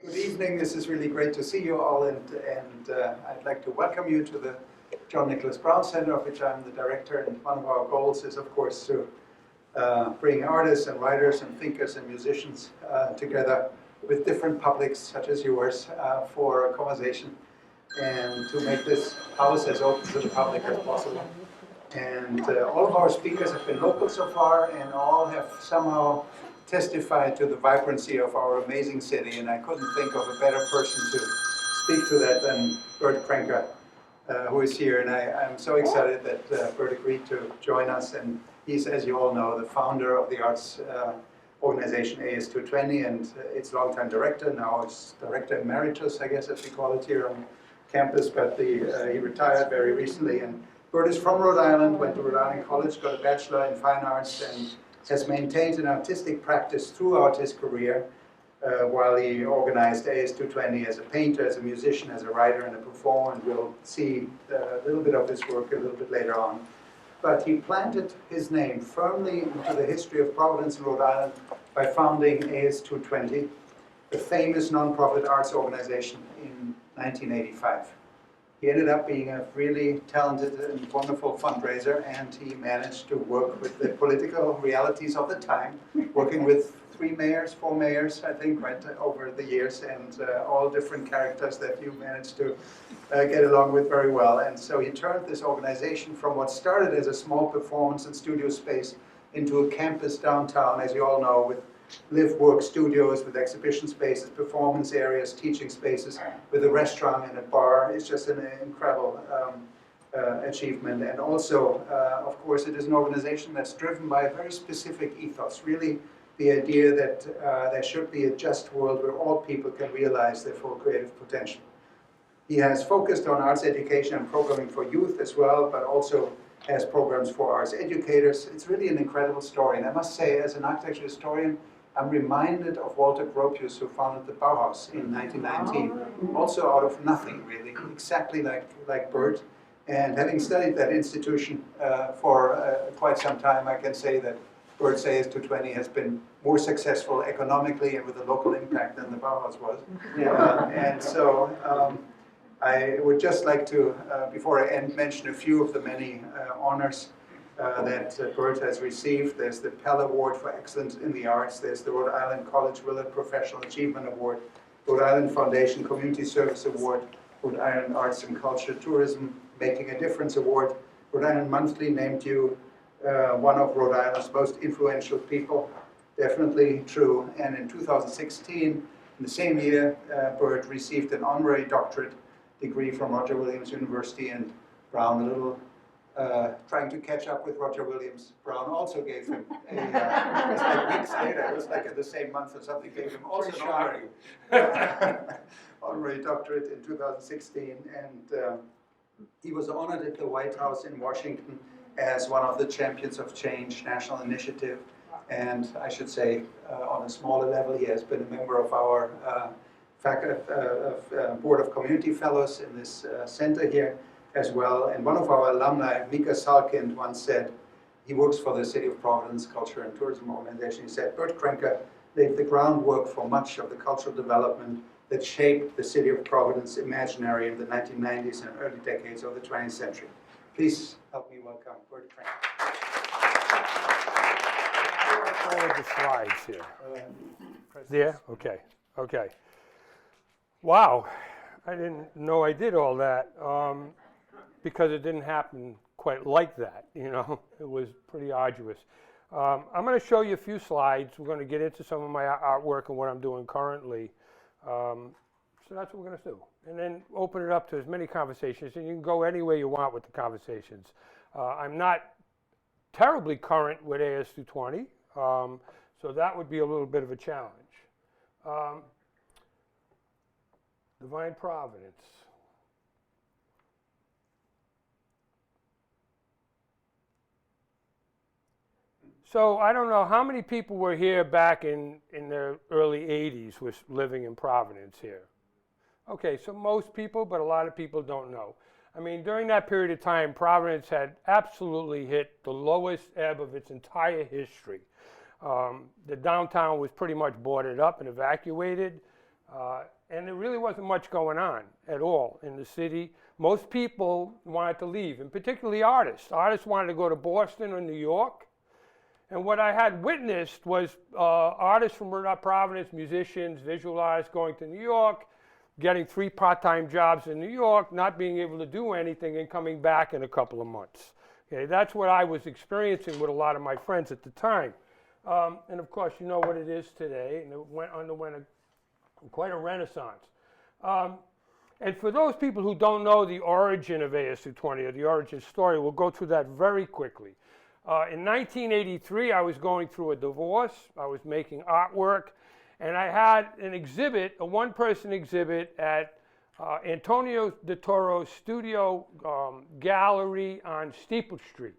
Good evening. This is really great to see you all, and I'd like to welcome you to the John Nicholas Brown Center, of which I'm the director. And one of our goals is, of course, to bring artists and writers and thinkers and musicians together with different publics, such as yours, for a conversation, and to make this house as open to the public as possible. And all of our speakers have been local so far, and all have somehow testified to the vibrancy of our amazing city. And I couldn't think of a better person to speak to that than Bert Crenca, who is here. And I'm so excited that Bert agreed to join us. And he's, as you all know, the founder of the arts organization AS220 and its longtime director. Now it's director emeritus, I guess, as we call it here on campus. But he retired very recently. And Bert is from Rhode Island, went to Rhode Island College, got a bachelor in fine arts, and has maintained an artistic practice throughout his career while he organized AS220 as a painter, as a musician, as a writer, and a performer, and we'll see a little bit of his work a little bit later on. But he planted his name firmly into the history of Providence and Rhode Island by founding AS220, the famous nonprofit arts organization, in 1985. He ended up being a really talented and wonderful fundraiser, and he managed to work with the political realities of the time, working with four mayors, I think, right over the years, and all different characters that you managed to get along with very well. And so he turned this organization from what started as a small performance and studio space into a campus downtown, as you all know, with live-work studios, with exhibition spaces, performance areas, teaching spaces, with a restaurant and a bar. It's just an incredible achievement. And also, of course, it is an organization that's driven by a very specific ethos, really the idea that there should be a just world where all people can realize their full creative potential. He has focused on arts education and programming for youth as well, but also has programs for arts educators. It's really an incredible story. And I must say, as an architecture historian, I'm reminded of Walter Gropius, who founded the Bauhaus in 1919, also out of nothing, really, exactly like Bert. And having studied that institution for quite some time, I can say that Bert's AS220 has been more successful economically and with a local impact than the Bauhaus was. And so I would just like to, before I end, mention a few of the many honors that Bert has received. There's the Pell Award for Excellence in the Arts. There's the Rhode Island College Willard Professional Achievement Award, Rhode Island Foundation Community Service Award, Rhode Island Arts and Culture Tourism Making a Difference Award. Rhode Island Monthly named you one of Rhode Island's most influential people. Definitely true. And in 2016, in the same year, Bert received an honorary doctorate degree from Roger Williams University, and Brown, a little trying to catch up with Roger Williams. Brown also gave him a, it was like weeks later, it was like in the same month or something, gave him also an honorary doctorate in 2016. And he was honored at the White House in Washington as one of the champions of change, national initiative. And I should say, on a smaller level, he has been a member of our Board of Community Fellows in this center here as well. And one of our alumni, Mika Salkind, once said, he works for the City of Providence Culture and Tourism Organization. He said, Bert Crenca laid the groundwork for much of the cultural development that shaped the City of Providence imaginary in the 1990s and early decades of the 20th century. Please help me welcome Bert Crenca. All of the slides here. There? Okay. Okay. Wow. I didn't know I did all that because it didn't happen quite like that, you know. It was pretty arduous. I'm going to show you a few slides. We're going to get into some of my artwork and what I'm doing currently. So that's what we're going to do. And then open it up to as many conversations, and you can go any way you want with the conversations. I'm not terribly current with AS220, so that would be a little bit of a challenge. Divine Providence. So I don't know how many people were here back in the early 80s was living in Providence here. Okay, so most people, but a lot of people don't know. I mean, during that period of time, Providence had absolutely hit the lowest ebb of its entire history. The downtown was pretty much boarded up and evacuated. And there really wasn't much going on at all in the city. Most people wanted to leave, and particularly artists. Artists wanted to go to Boston or New York. And what I had witnessed was artists from Rhode, Providence, musicians, visual artists going to New York, getting 3 part-time jobs in New York, not being able to do anything, and coming back in a couple of months. Okay, that's what I was experiencing with a lot of my friends at the time. And of course, you know what it is today, and it underwent quite a renaissance. And for those people who don't know the origin of ASU20 or the origin story, we'll go through that very quickly. In 1983, I was going through a divorce. I was making artwork, and I had an exhibit, a one-person exhibit at Antonio de Toro's studio gallery on Steeple Street.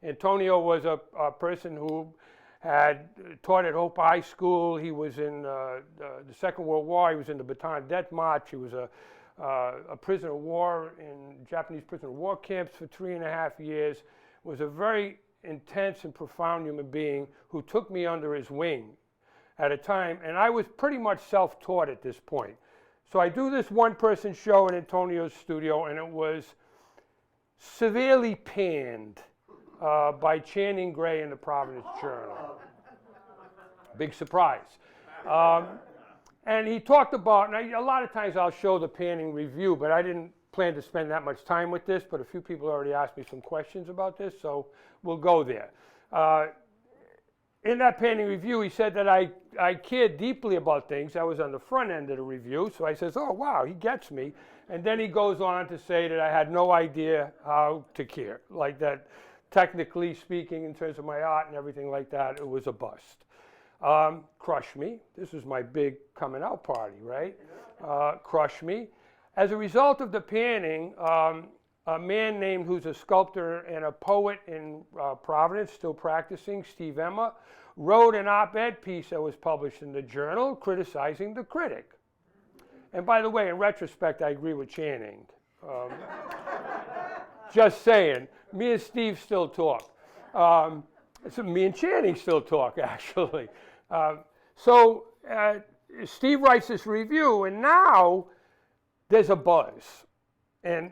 Antonio was a person who had taught at Hope High School. He was in the Second World War. He was in the Bataan Death March. He was a prisoner of war in Japanese prisoner of war camps for 3.5 years. Was a very intense and profound human being who took me under his wing at a time, and I was pretty much self-taught at this point. So I do this one-person show in Antonio's studio, and it was severely panned by Channing Gray in the Providence Journal. Big surprise. And he talked about, and a lot of times I'll show the panning review, but I didn't plan to spend that much time with this, but a few people already asked me some questions about this, so we'll go there. In that panning review, he said that I cared deeply about things. I was on the front end of the review, so I says, oh, wow, he gets me. And then he goes on to say that I had no idea how to care, like that technically speaking, in terms of my art and everything like that, it was a bust. Crush me. This was my big coming out party, right? Crush me. As a result of the panning, a man named who's a sculptor and a poet in Providence, still practicing, Steve Emma, wrote an op-ed piece that was published in the Journal criticizing the critic. And by the way, in retrospect, I agree with Channing. Just saying, me and Steve still talk. So me and Channing still talk, actually. So Steve writes this review, and now there's a buzz. And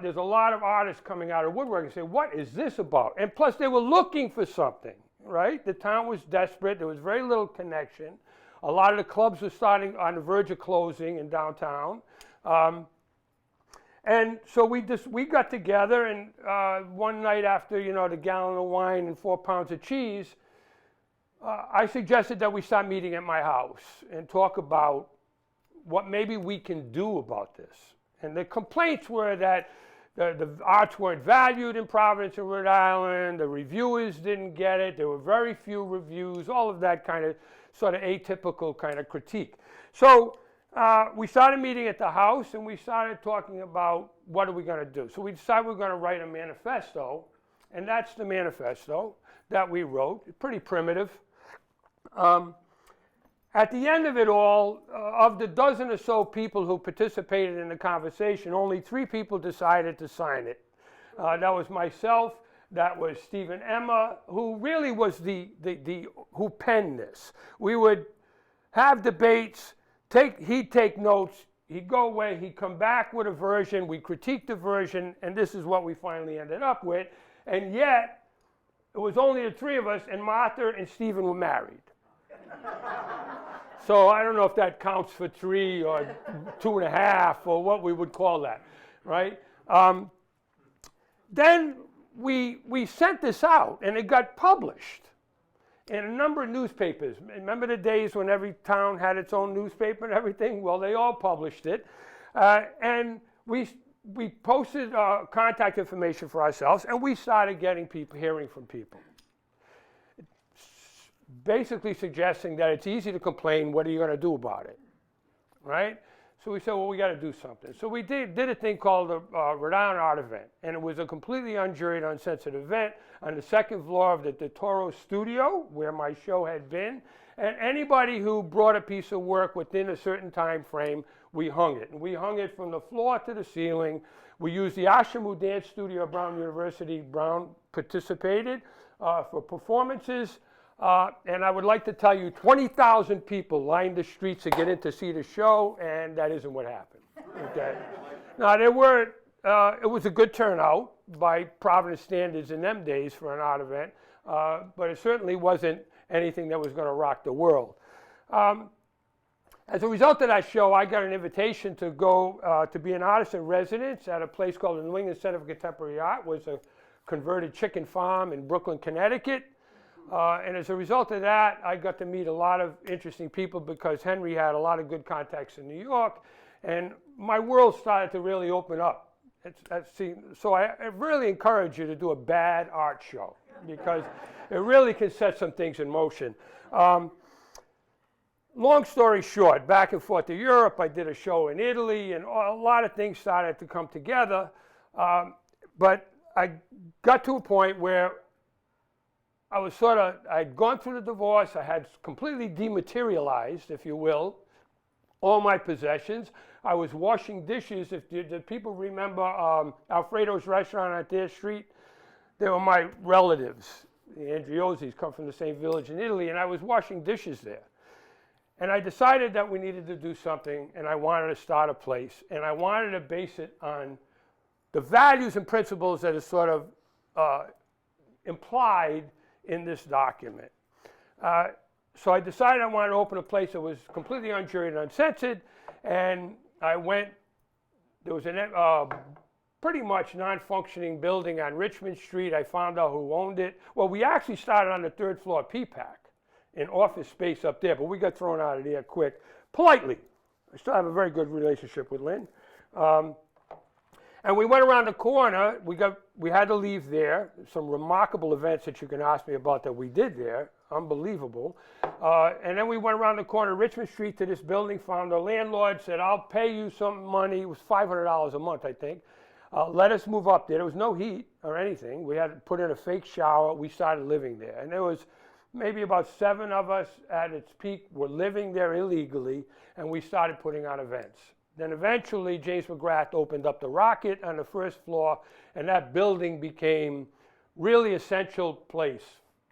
there's a lot of artists coming out of woodwork and say, what is this about? And plus, they were looking for something, right? The town was desperate. There was very little connection. A lot of the clubs were starting on the verge of closing in downtown. And so we got together, and one night after, the gallon of wine and 4 pounds of cheese, I suggested that we start meeting at my house and talk about what maybe we can do about this. And the complaints were that the arts weren't valued in Providence and Rhode Island, the reviewers didn't get it, there were very few reviews, all of that kind of sort of atypical kind of critique. So we started meeting at the house, and we started talking about what are we going to do. So we decided we're going to write a manifesto, and that's the manifesto that we wrote. It's pretty primitive. At the end of it all, of the dozen or so people who participated in the conversation, only 3 people decided to sign it. That was myself, that was Stephen Emma, who really was who penned this. We would have debates, he'd take notes, he'd go away, he'd come back with a version, we'd critique the version, and this is what we finally ended up with. And yet, it was only the 3 of us, and Martha and Stephen were married. So I don't know if that counts for 3 or 2.5 or what we would call that, right? Then we sent this out, and it got published in a number of newspapers. Remember the days when every town had its own newspaper and everything? Well, they all published it. And we posted contact information for ourselves, and we started getting hearing from people. Basically suggesting that it's easy to complain, what are you going to do about it, right? So we said, well, we got to do something. So we did a thing called the Rhode Island Art Event, and it was a completely unjuried, uncensored event on the 2nd floor of the De Toro studio, where my show had been, and anybody who brought a piece of work within a certain time frame, we hung it. And we hung it from the floor to the ceiling. We used the Ashamu Dance Studio at Brown University. Brown participated for performances. And I would like to tell you 20,000 people lined the streets to get in to see the show, and that isn't what happened. Okay. Now, it was a good turnout by Providence standards in them days for an art event, but it certainly wasn't anything that was going to rock the world. As a result of that show, I got an invitation to go to be an artist in residence at a place called the New England Center for Contemporary Art. It was a converted chicken farm in Brooklyn, Connecticut. And as a result of that, I got to meet a lot of interesting people because Henry had a lot of good contacts in New York, and my world started to really open up. So I really encourage you to do a bad art show because it really can set some things in motion. Long story short, back and forth to Europe, I did a show in Italy, and a lot of things started to come together. But I got to a point where I'd gone through the divorce, I had completely dematerialized, if you will, all my possessions. I was washing dishes. If people remember Alfredo's restaurant on Dare Street, they were my relatives. The Andriosis come from the same village in Italy, and I was washing dishes there. And I decided that we needed to do something, and I wanted to start a place, and I wanted to base it on the values and principles that are sort of implied in this document. So I decided I wanted to open a place that was completely unjuried and uncensored, and I went, there was a pretty much non-functioning building on Richmond Street. I found out who owned it. Well, we actually started on the third floor PPAC, in office space up there, but we got thrown out of there quick, politely. I still have a very good relationship with Lynn. And we went around the corner. We had to leave there. Some remarkable events that you can ask me about that we did there. Unbelievable. And then we went around the corner, Richmond Street, to this building, found our landlord, said, I'll pay you some money. It was $500 a month, I think. Let us move up there. There was no heat or anything. We had to put in a fake shower. We started living there. And there was maybe about 7 of us at its peak were living there illegally, and we started putting on events. Then eventually, James McGrath opened up the Rocket on the first floor, and that building became really essential place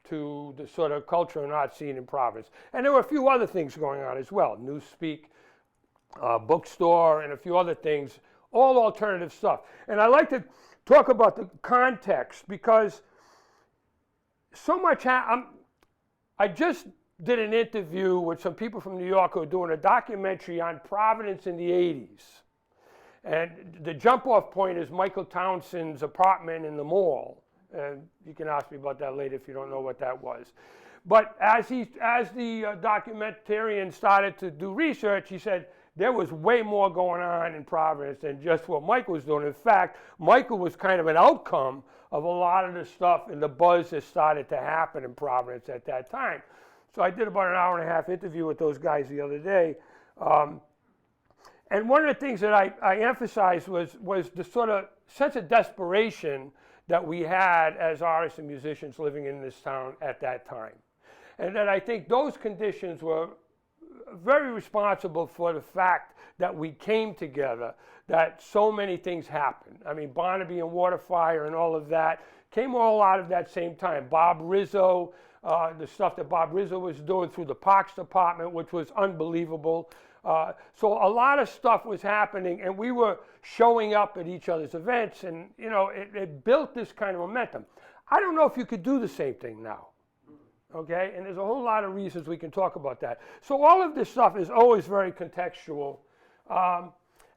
to the sort of culture and art scene in Providence. And there were a few other things going on as well, Newspeak, bookstore, and a few other things, all alternative stuff. And I like to talk about the context because so much I just did an interview with some people from New York who are doing a documentary on Providence in the 80s. And the jump-off point is Michael Townsend's apartment in the mall. And you can ask me about that later if you don't know what that was. But as the documentarian started to do research, he said there was way more going on in Providence than just what Michael was doing. In fact, Michael was kind of an outcome of a lot of the stuff and the buzz that started to happen in Providence at that time. So I did about an hour-and-a-half interview with those guys the other day. And one of the things that I emphasized was the sort of sense of desperation that we had as artists and musicians living in this town at that time. And that I think those conditions were very responsible for the fact that we came together, that so many things happened. I mean, Barnaby and Waterfire and all of that came all out of that same time. Bob Rizzo, the stuff that Bob Rizzo was doing through the Parks Department, which was unbelievable. So a lot of stuff was happening, and we were showing up at each other's events, and you know, it built this kind of momentum. I don't know if you could do the same thing now. Okay, and there's a whole lot of reasons we can talk about that. So all of this stuff is always very contextual.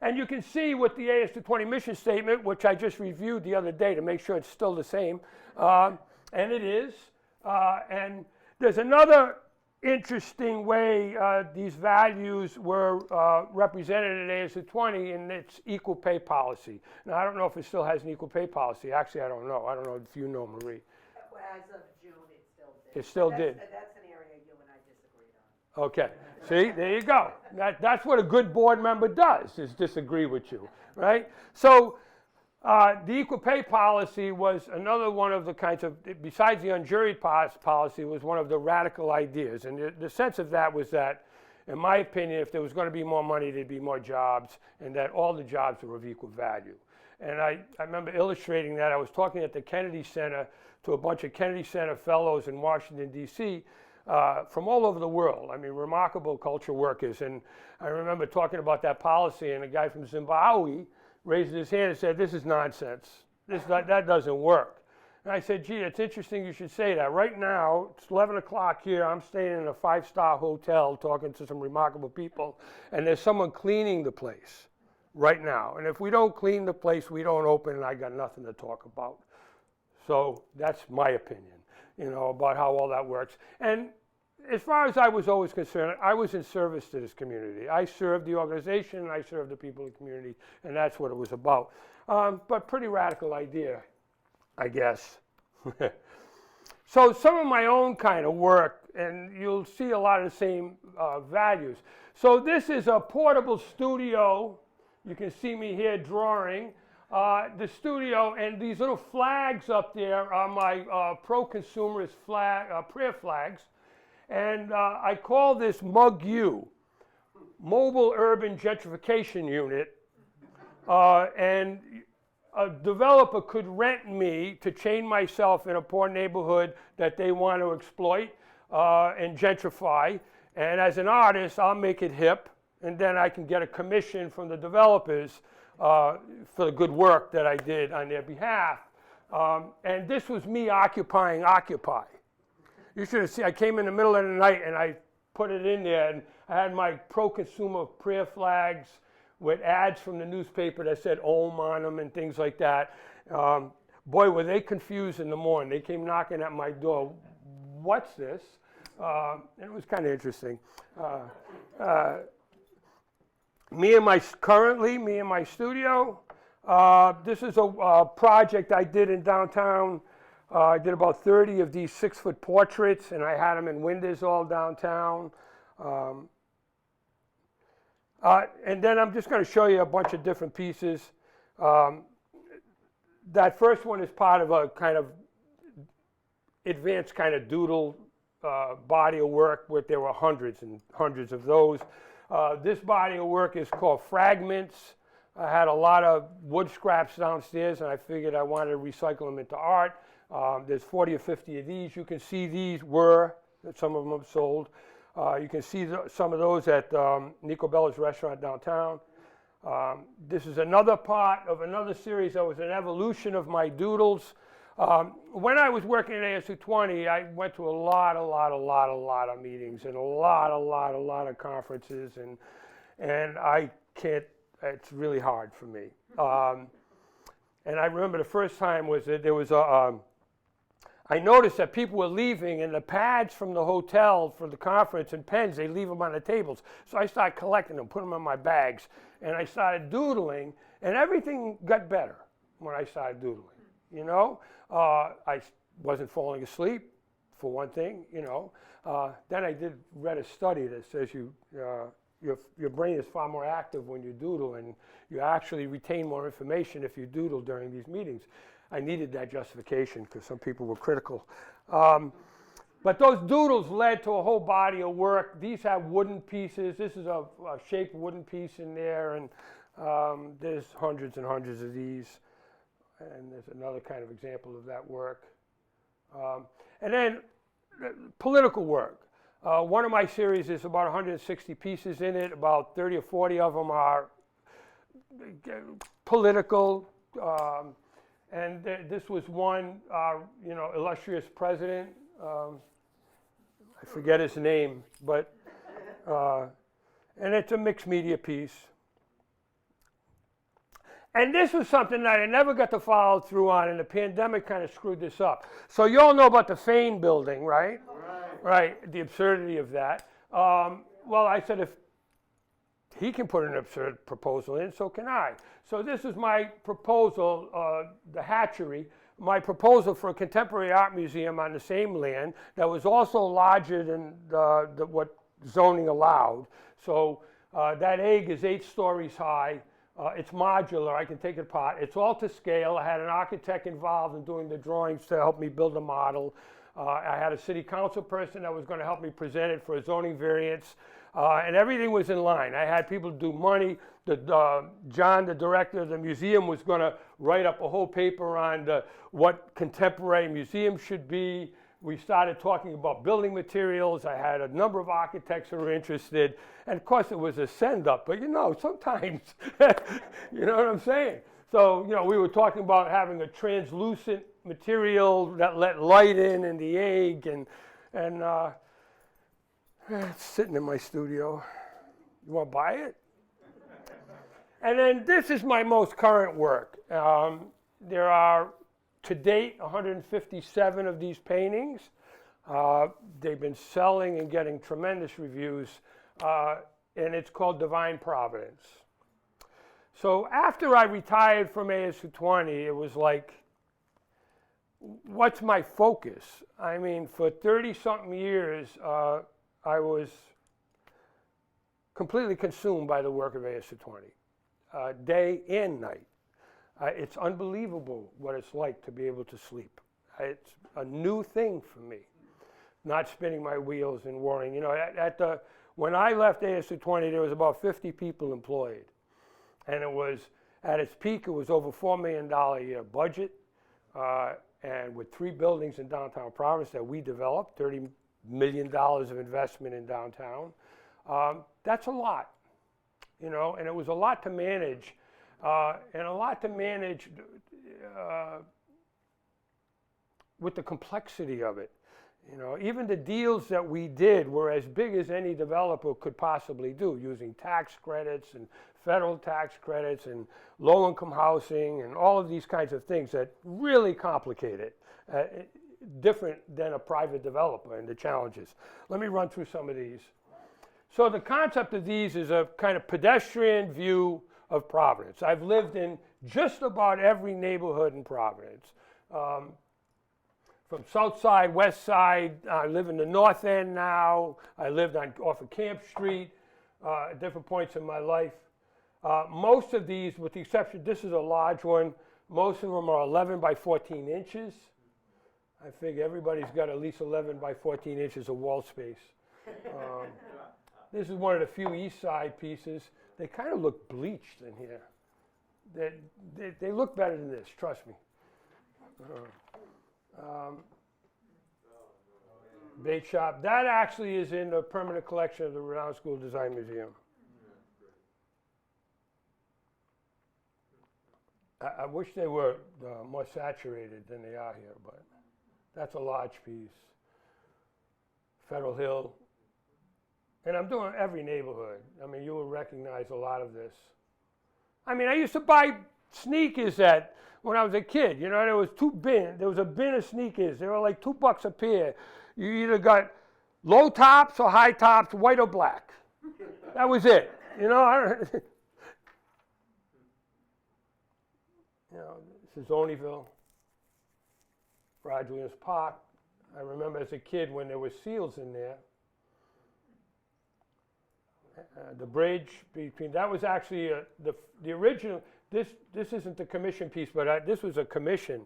And you can see with the AS220 mission statement, which I just reviewed the other day to make sure it's still the same, and it is. And there's another interesting way these values were represented at AS220 in its equal pay policy. Now, I don't know if it still has an equal pay policy. Actually, I don't know. I don't know if you know, Marie. As of June, it still did. It still did. That's an area you and I disagreed on. Okay. See, there you go. That's what a good board member does, is disagree with you, right? So the equal pay policy was another one of the kinds of, besides the unjuried policy, was one of the radical ideas. And the sense of that was that, in my opinion, if there was going to be more money, there'd be more jobs, and that all the jobs were of equal value. And I remember illustrating that. I was talking at the Kennedy Center to a bunch of Kennedy Center fellows in Washington, D.C., from all over the world. I mean, remarkable culture workers. And I remember talking about that policy, and a guy from Zimbabwe raised his hand and said, "This is nonsense. That doesn't work." And I said, "Gee, it's interesting you should say that. Right now, it's 11 o'clock here. I'm staying in a 5-star hotel talking to some remarkable people, and there's someone cleaning the place right now. And if we don't clean the place, we don't open, and I got nothing to talk about." So that's my opinion, about how all that works. And as far as I was always concerned, I was in service to this community. I served the organization, and I served the people in the community, and that's what it was about. But pretty radical idea, I guess. So some of my own kind of work, and you'll see a lot of the same values. So this is a portable studio. You can see me here drawing. The studio, and these little flags up there are my pro-consumerist prayer flags. And I call this MUG-U, Mobile Urban Gentrification Unit. And a developer could rent me to chain myself in a poor neighborhood that they want to exploit and gentrify. And as an artist, I'll make it hip, and then I can get a commission from the developers for the good work that I did on their behalf. And this was me occupying Occupy. You should have seen, I came in the middle of the night and I put it in there, and I had my pro-consumer prayer flags with ads from the newspaper that said "Om" on them and things like that. Boy, were they confused in the morning. They came knocking at my door. "What's this?" And it was kind of interesting. Me and my studio. This is a project I did in downtown. I did about 30 of these 6-foot portraits, and I had them in windows all downtown. And then I'm just going to show you a bunch of different pieces. That first one is part of a kind of advanced kind of doodle body of work where there were hundreds and hundreds of those. This body of work is called Fragments. I had a lot of wood scraps downstairs, and I figured I wanted to recycle them into art. There's 40 or 50 of these. You can see these some of them have sold. You can see some of those at Nico Bella's restaurant downtown. This is another part of another series that was an evolution of my doodles. When I was working at ASU20, I went to a lot of meetings and a lot of conferences, and I can't. It's really hard for me. And I remember the first time was that there was I noticed that people were leaving, and the pads from the hotel for the conference and pens, they leave them on the tables. So I started collecting them, put them in my bags, and I started doodling, and everything got better when I started doodling. I wasn't falling asleep, for one thing. Then I read a study that says your brain is far more active when you doodle, and you actually retain more information if you doodle during these meetings. I needed that justification because some people were critical. But those doodles led to a whole body of work. These have wooden pieces. This is a shaped wooden piece in there, and there's hundreds and hundreds of these. And there's another kind of example of that work. And then political work. One of my series is about 160 pieces in it. About 30 or 40 of them are political. And this was one, illustrious president. I forget his name, but, and it's a mixed media piece. And this was something that I never got to follow through on, and the pandemic kind of screwed this up. So you all know about the Fane building, right? Right, the absurdity of that. Well, I said, if he can put an absurd proposal in, so can I. So this is my proposal, the hatchery, my proposal for a contemporary art museum on the same land that was also larger than what zoning allowed. So that egg is 8 stories high. It's modular, I can take it apart. It's all to scale. I had an architect involved in doing the drawings to help me build a model. I had a city council person that was going to help me present it for a zoning variance. And everything was in line. I had people do money. John, the director of the museum, was going to write up a whole paper on what contemporary museums should be. We started talking about building materials. I had a number of architects who were interested. And of course, it was a send-up. But, sometimes, you know what I'm saying? So, we were talking about having a translucent material that let light in the egg. And it's sitting in my studio. You want to buy it? And then this is my most current work. There are, to date, 157 of these paintings. They've been selling and getting tremendous reviews, and it's called Divine Providence. So after I retired from ASU20, it was like, what's my focus? I mean, for 30-something years, I was completely consumed by the work of ASU20, day and night. It's unbelievable what it's like to be able to sleep. It's a new thing for me, not spinning my wheels and worrying. When I left ASU20, there was about 50 people employed. And it was, at its peak, it was over $4 million a year budget. And with 3 buildings in downtown Providence that we developed, $30 million of investment in downtown. That's a lot, and it was a lot to manage. With the complexity of it. Even the deals that we did were as big as any developer could possibly do, using tax credits and federal tax credits and low-income housing and all of these kinds of things that really complicate it, different than a private developer and the challenges. Let me run through some of these. So the concept of these is a kind of pedestrian view of Providence. I've lived in just about every neighborhood in Providence. From South Side, West Side, I live in the North End now. I lived off of Camp Street at different points in my life. Most of these, with the exception, this is a large one, most of them are 11 by 14 inches. I figure everybody's got at least 11 by 14 inches of wall space. This is one of the few East Side pieces. They kind of look bleached in here. They look better than this, trust me. Bait shop. That actually is in the permanent collection of the Rhode School Design Museum. I wish they were more saturated than they are here, but that's a large piece. Federal Hill. And I'm doing every neighborhood. I mean, you will recognize a lot of this. I mean, I used to buy sneakers when I was a kid. There was a bin of sneakers. They were like $2 a pair. You either got low tops or high tops, white or black. That was it. This is Oneyville, Rogers Park. I remember as a kid when there were seals in there. The bridge between, that was actually the original, this isn't the commission piece, but this was a commission.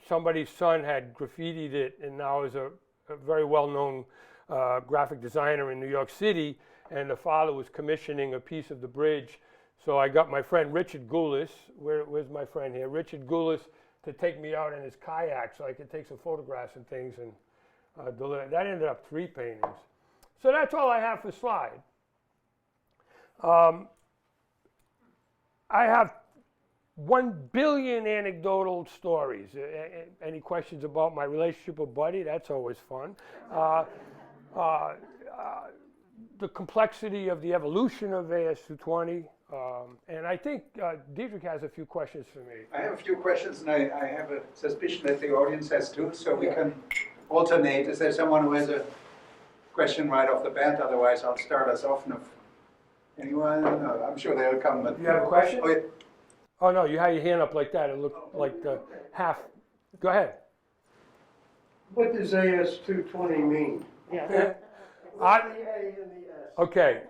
Somebody's son had graffitied it and now is a very well-known graphic designer in New York City, and the father was commissioning a piece of the bridge. So I got my friend Richard Goulis, where's my friend here? Richard Goulis, to take me out in his kayak so I could take some photographs and things and deliver. That ended up 3 paintings. So that's all I have for slide. I have 1 billion anecdotal stories. Any questions about my relationship with Buddy? That's always fun. The complexity of the evolution of AS220. And I think Diedrich has a few questions for me. I have a few questions, and I have a suspicion that the audience has too, so we can alternate. Is there someone who has a question right off the bat? Otherwise, I'll start us off. Anyone? No, I'm sure they'll come. But you have a question? Oh, yeah. Oh no, you had your hand up like that. It looked like half. Go ahead. What does AS220 mean? Yeah. Okay.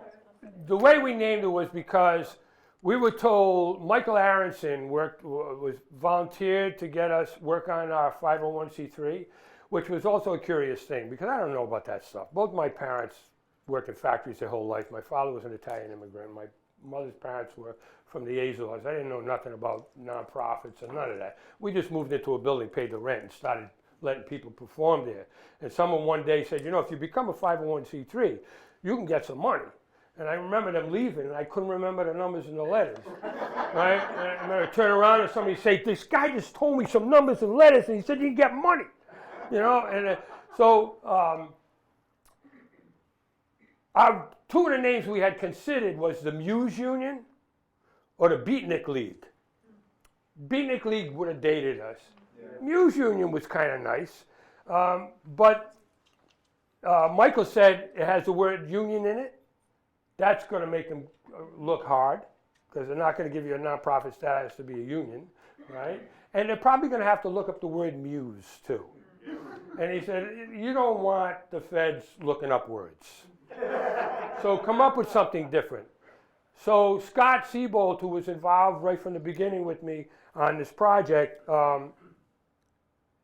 The way we named it was because we were told Michael Aronson was volunteered to get us work on our 501c3, which was also a curious thing because I don't know about that stuff. Both my parents worked in factories their whole life. My father was an Italian immigrant. My mother's parents were from the Azores. I didn't know nothing about nonprofits or none of that. We just moved into a building, paid the rent, and started letting people perform there. And someone one day said, you know, if you become a 501c3, you can get some money. And I remember them leaving, and I couldn't remember the numbers and the letters, right? And I remember turn around and somebody say, this guy just told me some numbers and letters, and he said you can get money, you know? And two of the names we had considered was the Muse Union or the Beatnik League. Beatnik League would have dated us. Yeah. Muse Union was kind of nice, but Michael said it has the word union in it. That's going to make them look hard because they're not going to give you a nonprofit status to be a union, right? And they're probably going to have to look up the word muse too. And he said, you don't want the feds looking up words. So come up with something different. So Scott Siebold, who was involved right from the beginning with me on this project,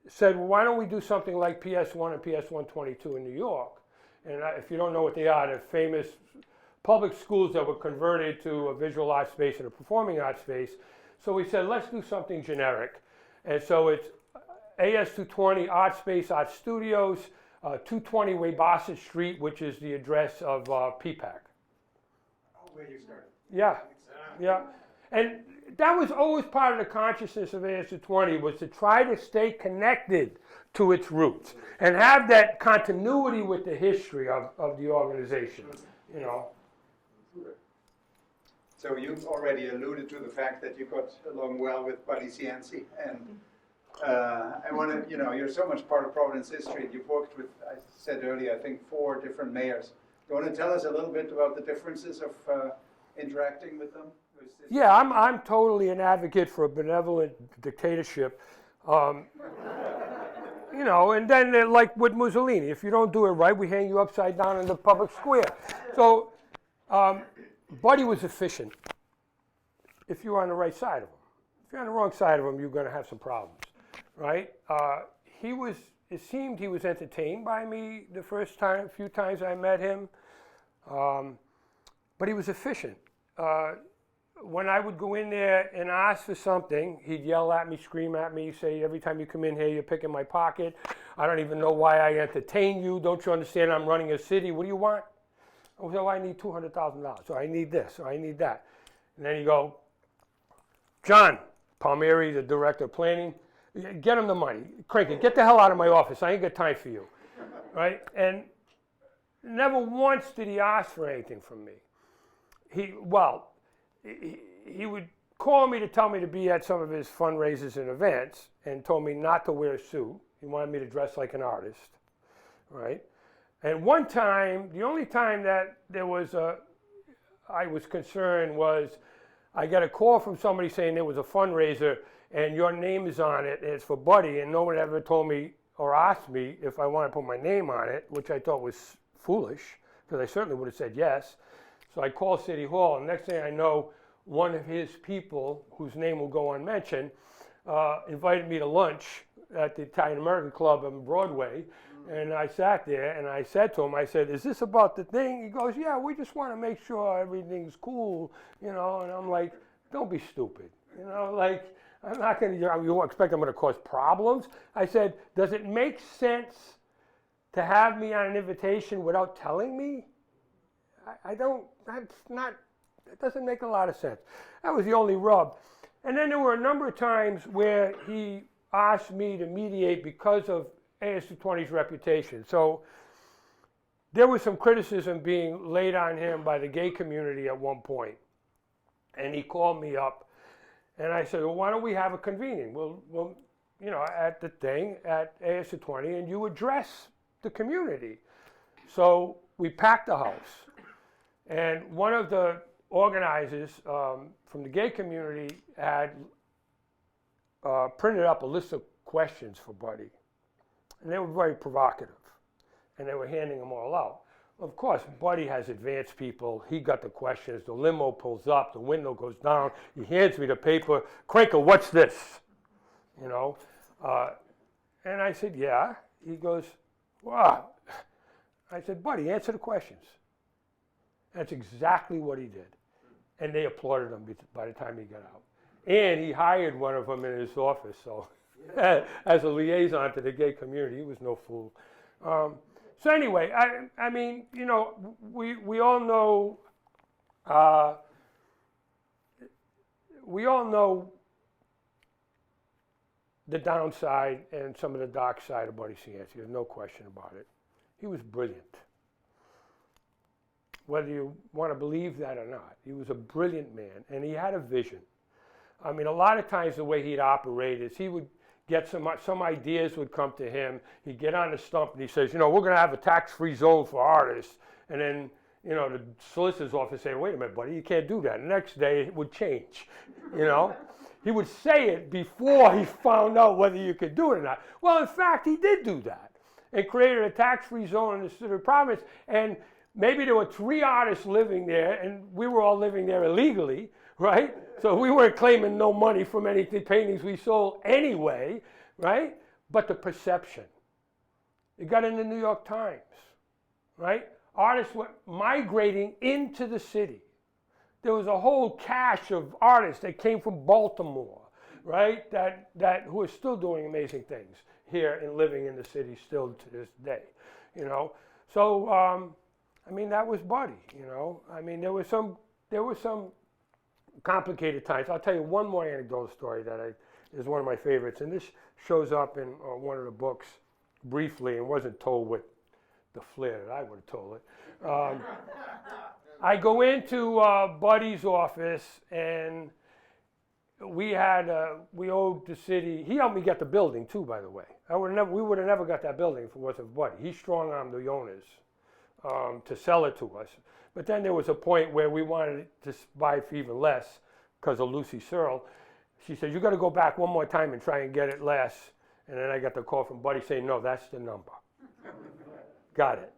said, well, why don't we do something like PS1 and PS122 in New York? And if you don't know what they are, they're famous public schools that were converted to a visual art space and a performing art space. So we said, let's do something generic. And so it's AS220 Art Space Art Studios, 220 Weybosset Street, which is the address of PPAC. Oh, where you started. Yeah, yeah. And that was always part of the consciousness of AS220, was to try to stay connected to its roots and have that continuity with the history of the organization, you know. So you've already alluded to the fact that you got along well with Buddy Cianci, and I want to, you know, you're so much part of Providence history. You've worked with, I said earlier, I think 4 different mayors. You want to tell us a little bit about the differences of interacting with them? Yeah, I'm totally an advocate for a benevolent dictatorship. You know, and then like with Mussolini, if you don't do it right, we hang you upside down in the public square. So Buddy was efficient if you were on the right side of him. If you're on the wrong side of him, you're going to have some problems, right? It seemed he was entertained by me the few times I met him, but he was efficient. When I would go in there and ask for something, he'd yell at me, scream at me, say, every time you come in here, you're picking my pocket. I don't even know why I entertain you. Don't you understand I'm running a city? What do you want? I said, well, I need $200,000, so I need this, or I need that. And then he'd go, John Palmieri, the director of planning, get him the money. Crenca, get the hell out of my office. I ain't got time for you, right? And never once did he ask for anything from me. He would call me to tell me to be at some of his fundraisers and events and told me not to wear a suit. He wanted me to dress like an artist, right? And one time, the only time that I was concerned was I got a call from somebody saying there was a fundraiser and your name is on it and it's for Buddy, and no one ever told me or asked me if I wanted to put my name on it, which I thought was foolish because I certainly would have said yes. So I called City Hall, and next thing I know, one of his people, whose name will go unmentioned, invited me to lunch at the Italian American Club on Broadway. And I sat there and I said to him, I said, is this about the thing? He goes, yeah, we just want to make sure everything's cool, you know. And I'm like, don't be stupid, you know, like, I'm not going to, you expect I'm going to cause problems? I said, does it make sense to have me on an invitation without telling me? I don't, it doesn't make a lot of sense. That was the only rub. And then there were a number of times where he asked me to mediate because of AS220's reputation. So there was some criticism being laid on him by the gay community at one point. And he called me up and I said, well, why don't we have a convening? Well, you know, at the thing at AS220, and you address the community. So we packed the house. And one of the organizers from the gay community had printed up a list of questions for Buddy. And they were very provocative. And they were handing them all out. Of course, Buddy has advanced people. He got the questions. The limo pulls up. The window goes down. He hands me the paper. Crenca, what's this? You know? And I said, yeah. He goes, wow. I said, Buddy, answer the questions. That's exactly what he did. And they applauded him by the time he got out. And he hired one of them in his office, so as a liaison to the gay community. He was no fool. So anyway, I mean, you know, we all know the downside and some of the dark side of Buddy Cianci. There's no question about it. He was brilliant. Whether you want to believe that or not, he was a brilliant man, and he had a vision. I mean, a lot of times the way he'd operate is he would get some ideas would come to him. He'd get on the stump and he says, you know, we're going to have a tax-free zone for artists. And then, you know, the solicitor's office say, wait a minute, buddy, you can't do that. The next day it would change, you know. He would say it before he found out whether you could do it or not. Well, in fact, he did do that and created a tax-free zone in the city of Providence. And maybe there were 3 artists living there, and we were all living there illegally, right? So we weren't claiming no money from any paintings we sold anyway, right? But the perception. It got in the New York Times, right? Artists were migrating into the city. There was a whole cache of artists that came from Baltimore, right? That who are still doing amazing things here and living in the city still to this day, you know? So, I mean, that was Buddy, you know? I mean, there was some complicated times. I'll tell you one more anecdotal story that is one of my favorites, and this shows up in one of the books briefly and wasn't told with the flair that I would have told it. I go into Buddy's office, and we owed the city. He helped me get the building too, by the way. We would have never got that building if it wasn't for Buddy. He strong-armed the owners to sell it to us. But then there was a point where we wanted to buy for even less because of Lucy Searle. She said, you got to go back one more time and try and get it less. And then I got the call from Buddy saying, no, that's the number. Got it.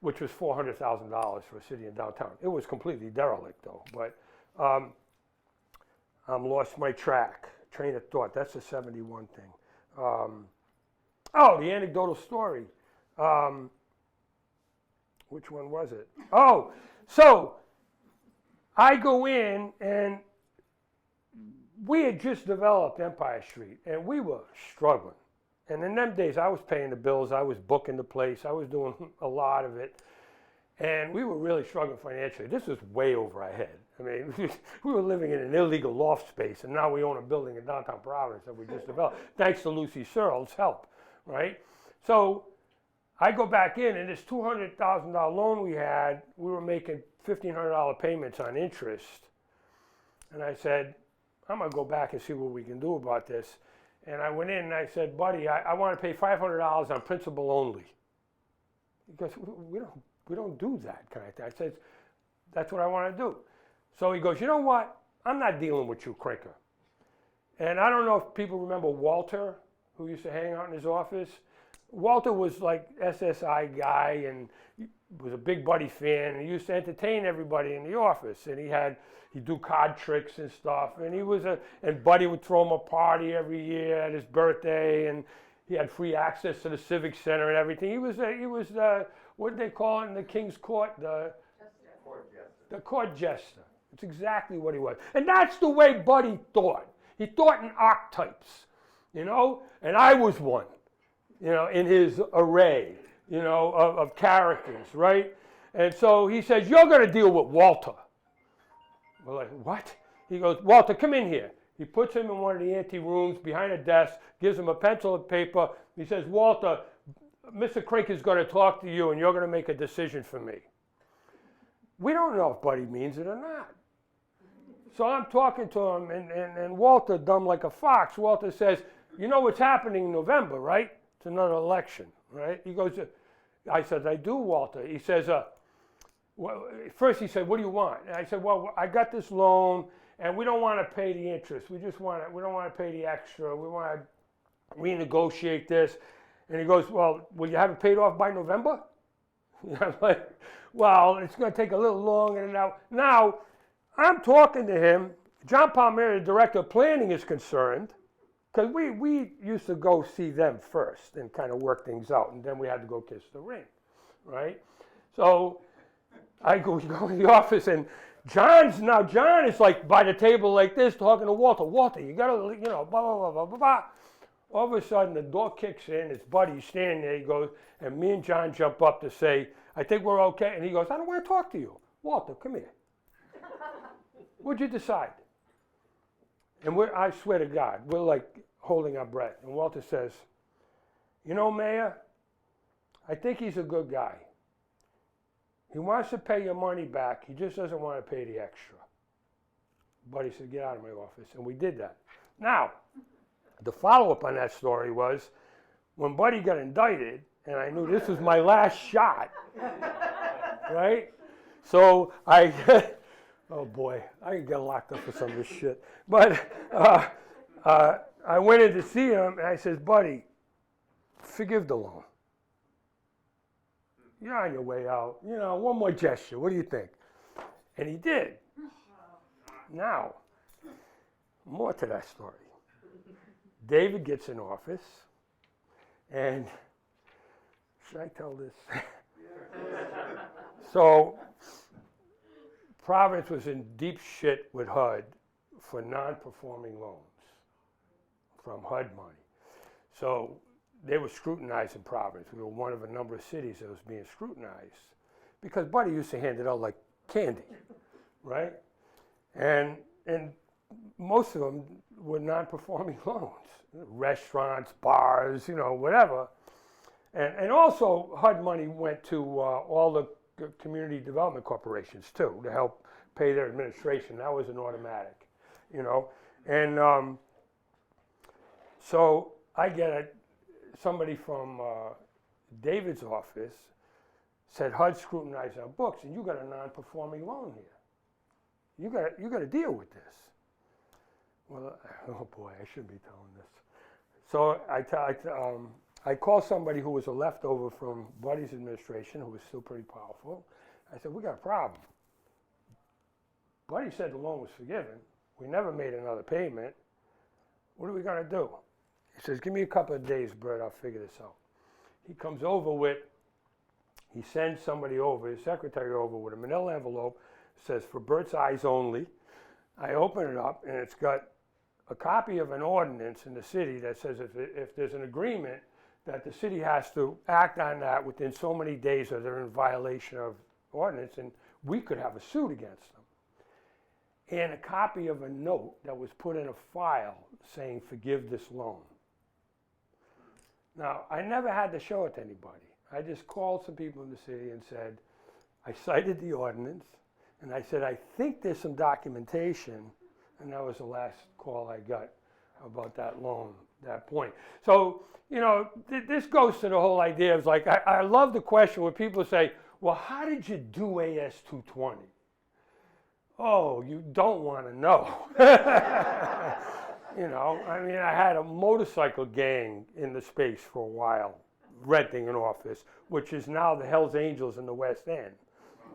Which was $400,000 for a city in downtown. It was completely derelict, though. But lost my train of thought. That's a 71 thing. The anecdotal story. Which one was it? Oh, so I go in, and we had just developed Empire Street, and we were struggling. And in them days, I was paying the bills, I was booking the place, I was doing a lot of it, and we were really struggling financially. This was way over our head. I mean, we were living in an illegal loft space, and now we own a building in downtown Providence that we just developed, thanks to Lucy Searle's help, right? So I go back in, and this $200,000 loan we had, we were making $1,500 payments on interest. And I said, I'm going to go back and see what we can do about this. And I went in and I said, Buddy, I want to pay $500 on principal only. He goes, we don't do that kind of thing. I said, that's what I want to do. So he goes, you know what? I'm not dealing with you, Crenca. And I don't know if people remember Walter, who used to hang out in his office. Walter was like SSI guy and was a big Buddy fan, and he used to entertain everybody in the office, and he'd do card tricks and stuff, and Buddy would throw him a party every year at his birthday, and he had free access to the Civic Center and everything. He was what did they call it in the King's Court? The court jester. It's exactly what he was. And that's the way Buddy thought. He thought in archetypes, you know, and I was one. You know, in his array, you know, of characters, right? And so he says, you're going to deal with Walter. We're like, what? He goes, Walter, come in here. He puts him in one of the ante rooms behind a desk, gives him a pencil and paper. He says, Walter, Mr. Crenca is going to talk to you, and you're going to make a decision for me. We don't know if Buddy means it or not. So I'm talking to him, and Walter, dumb like a fox, Walter says, you know what's happening in November, right? It's another election, right? He goes, I said, I do, Walter. He says, first he said, what do you want? And I said, well, I got this loan, and we don't want to pay the interest. We don't want to pay the extra. We want to renegotiate this. And he goes, well, will you have it paid off by November? I'm like, well, it's going to take a little longer than now. Now, I'm talking to him. John Palmieri, the director of planning, is concerned. Because we used to go see them first and kind of work things out, and then we had to go kiss the ring, right? So I go in the office, and John is like by the table like this, talking to Walter. Walter, you gotta, blah, blah, blah, blah, blah, blah. All of a sudden, the door kicks in, his buddy's standing there, he goes, and me and John jump up to say, I think we're okay. And he goes, I don't want to talk to you. Walter, come here. What'd you decide? And I swear to God, we're like holding our breath. And Walter says, you know, Mayor, I think he's a good guy. He wants to pay your money back. He just doesn't want to pay the extra. Buddy said, get out of my office. And we did that. Now, the follow-up on that story was when Buddy got indicted, and I knew this was my last shot, right? So oh boy, I can get locked up for some of this shit. But I went in to see him, and I says, Buddy, forgive the loan. You're on your way out. One more gesture. What do you think? And he did. Now, more to that story. David gets in office, and should I tell this? So, Providence was in deep shit with HUD for non-performing loans from HUD money. So, they were scrutinizing Providence. We were one of a number of cities that was being scrutinized because Buddy used to hand it out like candy, right? And most of them were non-performing loans, restaurants, bars, whatever. And also HUD money went to all the community development corporations too to help pay their administration. That was an automatic, And so I get somebody from David's office said HUD scrutinized our books, and you got a non-performing loan here. You got to deal with this. Well, oh boy, I shouldn't be telling this. So I called somebody who was a leftover from Buddy's administration, who was still pretty powerful. I said, we got a problem. Buddy said the loan was forgiven. We never made another payment. What are we going to do? He says, give me a couple of days, Bert, I'll figure this out. He comes over he sends somebody over, his secretary over with a manila envelope, says, for Bert's eyes only. I open it up, and it's got a copy of an ordinance in the city that says if there's an agreement that the city has to act on that within so many days or they're in violation of ordinance, and we could have a suit against them. And a copy of a note that was put in a file saying, forgive this loan. Now, I never had to show it to anybody. I just called some people in the city and said, I cited the ordinance, and I said, I think there's some documentation, and that was the last call I got about that loan, that point. So, this goes to the whole idea of like, I love the question where people say, well, how did you do AS 220? Oh, you don't want to know. I had a motorcycle gang in the space for a while, renting an office, which is now the Hells Angels in the West End.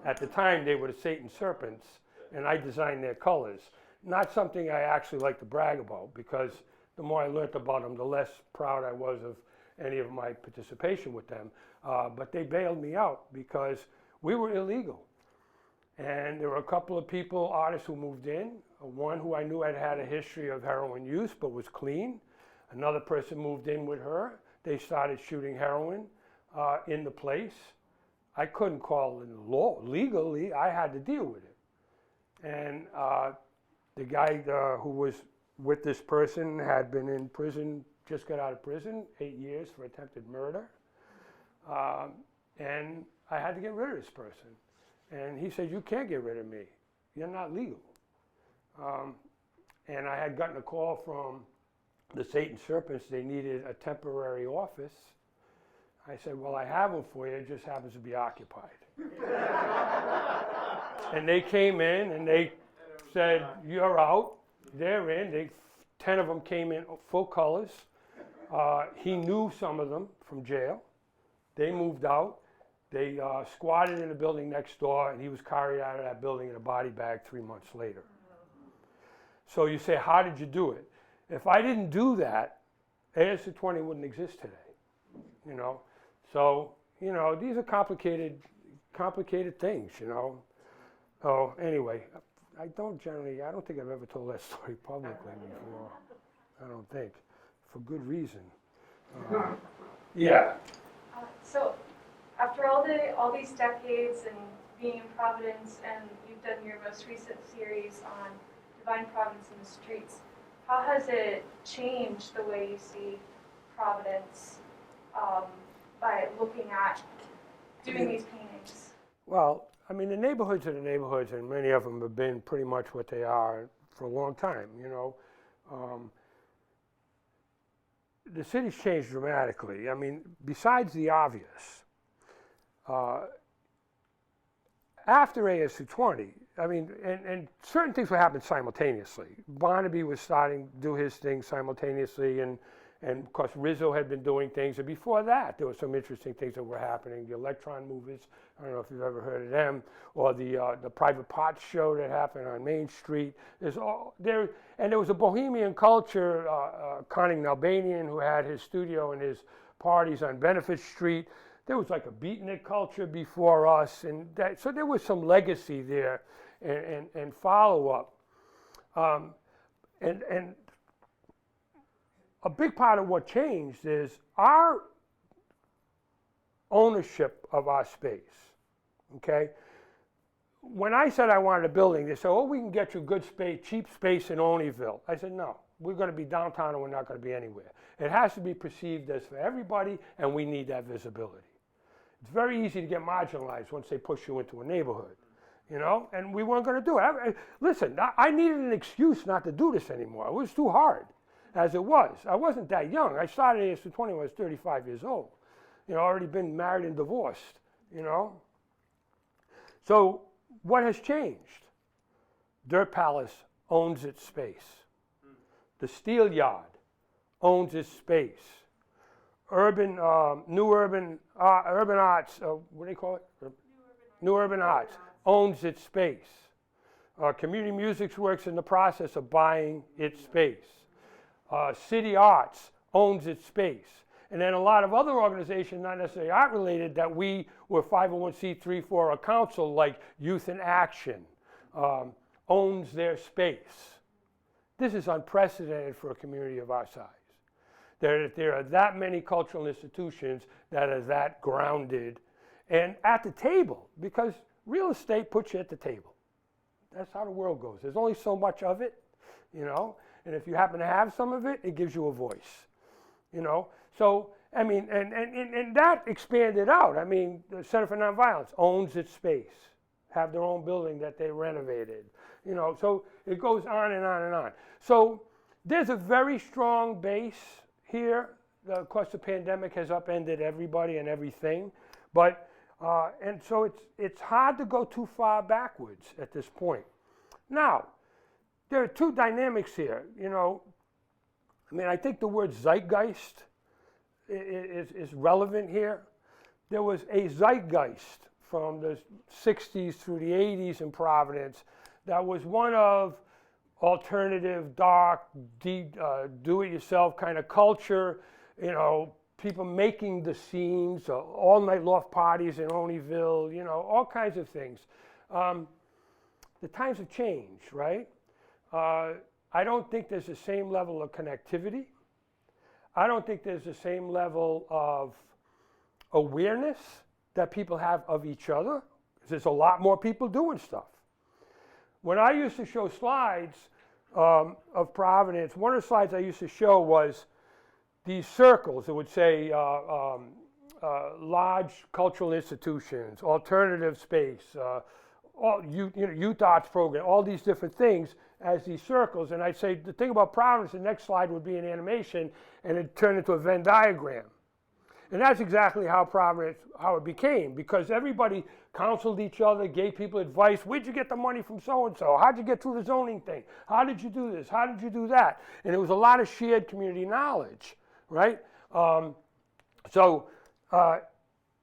At the time, they were the Satan Serpents, and I designed their colors. Not something I actually like to brag about, because the more I learned about them, the less proud I was of any of my participation with them. But they bailed me out because we were illegal. And there were a couple of people, artists who moved in. One who I knew had had a history of heroin use but was clean. Another person moved in with her. They started shooting heroin in the place. I couldn't call it law legally. I had to deal with it. And the guy who was with this person had been in prison, just got out of prison, 8 years for attempted murder. And I had to get rid of this person. And he said, you can't get rid of me. You're not legal. And I had gotten a call from the Satan Serpents. They needed a temporary office. I said, well, I have them for you. It just happens to be occupied. And they came in and they said, you're out. They're in. 10 of them came in full colors. He knew some of them from jail. They moved out. They squatted in the building next door, and he was carried out of that building in a body bag 3 months later. So you say, how did you do it? If I didn't do that, AS220 wouldn't exist today. So, these are complicated complicated things, you know. Oh, anyway, I don't think I've ever told that story publicly before. I don't think, for good reason. Yeah. So, after all these decades and being in Providence, and you've done your most recent series on Divine Providence in the Streets, how has it changed the way you see Providence by looking at doing these paintings? Well, I mean, the neighborhoods are the neighborhoods, and many of them have been pretty much what they are for a long time, you know. The city's changed dramatically. I mean, besides the obvious, after ASU 20, I mean, and certain things would happen simultaneously. Barnaby was starting to do his thing simultaneously, and of course Rizzo had been doing things, and before that there were some interesting things that were happening. The electron movers, I don't know if you've ever heard of them, or the private pot show that happened on Main Street. There's all there, and there was a bohemian culture. Conning Albanian, who had his studio and his parties on Benefit Street. There was like a beatnik culture before us, and so there was some legacy there and follow up. And a big part of what changed is our ownership of our space, okay? When I said I wanted a building, they said, oh, we can get you good space, cheap space in Olneyville. I said, no, we're going to be downtown and we're not going to be anywhere. It has to be perceived as for everybody, and we need that visibility. It's very easy to get marginalized once they push you into a neighborhood, you know, and we weren't going to do it. Listen, I needed an excuse not to do this anymore. It was too hard, as it was. I wasn't that young. I started ASU 20 when I was 35 years old. You know, already been married and divorced, you know. So what has changed? Dirt Palace owns its space. The Steel Yard owns its space. New Urban Arts, what do they call it? New Urban Arts owns its space. Community Music Works in the process of buying its space. City Arts owns its space. And then a lot of other organizations, not necessarily art related, that we were 501c3 for a council, like Youth in Action, owns their space. This is unprecedented for a community of our size. There are that many cultural institutions that are that grounded and at the table, because real estate puts you at the table. That's how the world goes. There's only so much of it, you know, and if you happen to have some of it, it gives you a voice, you know. So, I mean, and that expanded out. I mean, the Center for Nonviolence owns its space, have their own building that they renovated, you know, so it goes on and on and on. So there's a very strong base here. Of course, the pandemic has upended everybody and everything, but and so it's hard to go too far backwards at this point. Now, there are two dynamics here. You know, I mean, I think the word zeitgeist is relevant here. There was a zeitgeist from the 60s through the 80s in Providence that was one of alternative, dark, do-it-yourself kind of culture, you know, people making the scenes, all-night loft parties in Olneyville, you know, all kinds of things. The times have changed, right? I don't think there's the same level of connectivity. I don't think there's the same level of awareness that people have of each other. There's a lot more people doing stuff. When I used to show slides of Providence, one of the slides I used to show was these circles. It would say large cultural institutions, alternative space, youth arts program, all these different things as these circles. And I'd say the thing about Providence, the next slide would be an animation, and it turned into a Venn diagram. And that's exactly how Providence, how it became, because everybody counseled each other, gave people advice. Where'd you get the money from so-and-so? How'd you get through the zoning thing? How did you do this? How did you do that? And it was a lot of shared community knowledge, right? So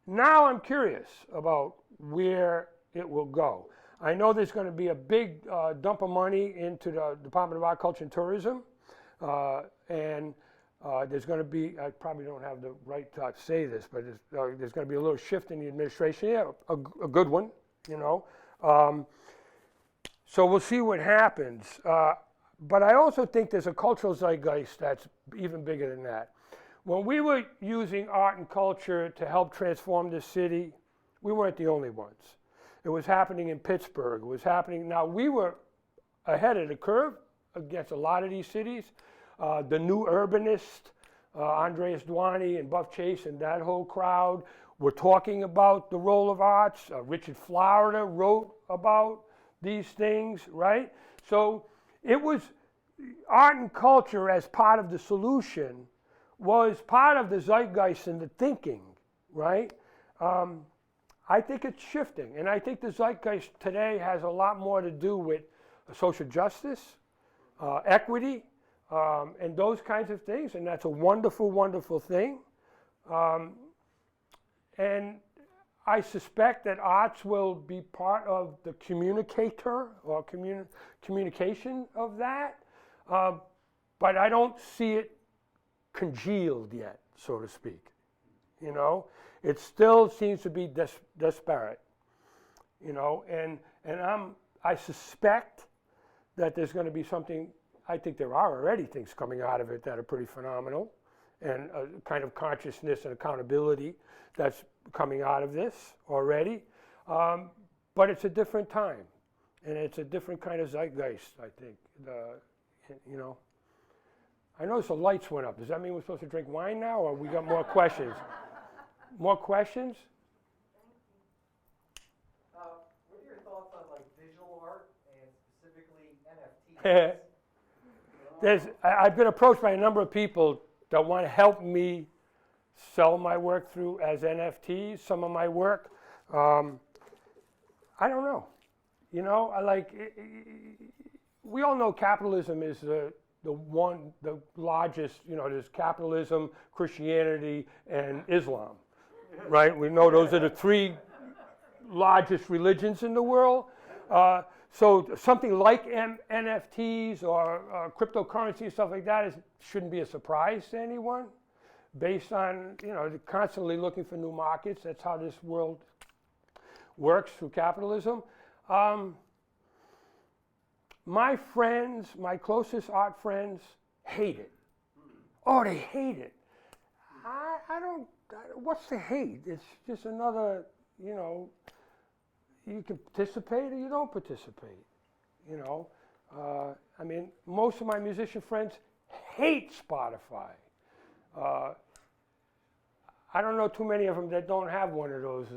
now I'm curious about where it will go. I know there's going to be a big dump of money into the Department of Art, Culture, and Tourism. And There's going to be, I probably don't have the right to say this, but there's going to be a little shift in the administration. Yeah, a good one, you know. So we'll see what happens. But I also think there's a cultural zeitgeist that's even bigger than that. When we were using art and culture to help transform the city, we weren't the only ones. It was happening in Pittsburgh. It was happening. Now, we were ahead of the curve against a lot of these cities. The new urbanist, Andreas Dwani and Buff Chase and that whole crowd were talking about the role of arts. Richard Florida wrote about these things, right? So it was art and culture as part of the solution was part of the zeitgeist and the thinking, right? I think it's shifting, and I think the zeitgeist today has a lot more to do with social justice, equity, and those kinds of things, and that's a wonderful, wonderful thing. And I suspect that arts will be part of the communicator or communication of that, but I don't see it congealed yet, so to speak. You know, it still seems to be disparate. You know, and I suspect that there's going to be something. I think there are already things coming out of it that are pretty phenomenal, and a kind of consciousness and accountability that's coming out of this already. But it's a different time, and it's a different kind of zeitgeist, I think. You know, I noticed the lights went up. Does that mean we're supposed to drink wine now, or we got more questions? More questions? What are your thoughts on like visual art and specifically NFTs? I've been approached by a number of people that want to help me sell my work through as NFTs, some of my work. I don't know. You know, we all know capitalism is the largest, you know, there's capitalism, Christianity, and Islam, right? We know those are the three largest religions in the world. So something like NFTs or cryptocurrency and stuff like that shouldn't be a surprise to anyone, based on, you know, constantly looking for new markets. That's how this world works through capitalism. My friends, my closest art friends, hate it. Oh, they hate it. I don't, what's the hate? It's just another, you know, you can participate or you don't participate, you know. I mean, most of my musician friends hate Spotify. I don't know too many of them that don't have one of those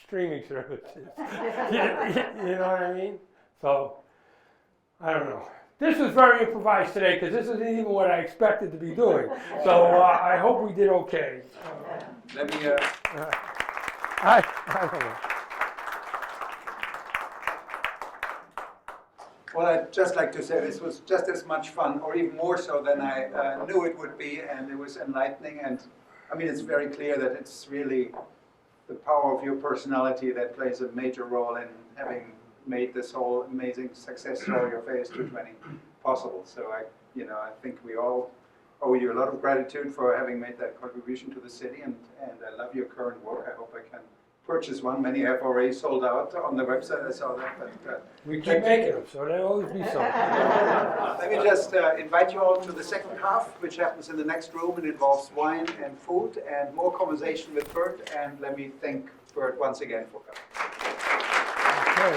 streaming services. You know what I mean? So, I don't know. This was very improvised today because this isn't even what I expected to be doing. So I hope we did okay. Let me. I don't know. Well, I'd just like to say this was just as much fun, or even more so than I knew it would be, and it was enlightening. And I mean, it's very clear that it's really the power of your personality that plays a major role in having made this whole amazing success story of AS220 possible. So I think we all owe you a lot of gratitude for having made that contribution to the city, and I love your current work. I hope I can purchase one. Many have already sold out on the website. I saw that. But we keep making them, so there'll always be some. Let me just invite you all to the second half, which happens in the next room. It involves wine and food and more conversation with Bert. And let me thank Bert once again for coming. Okay.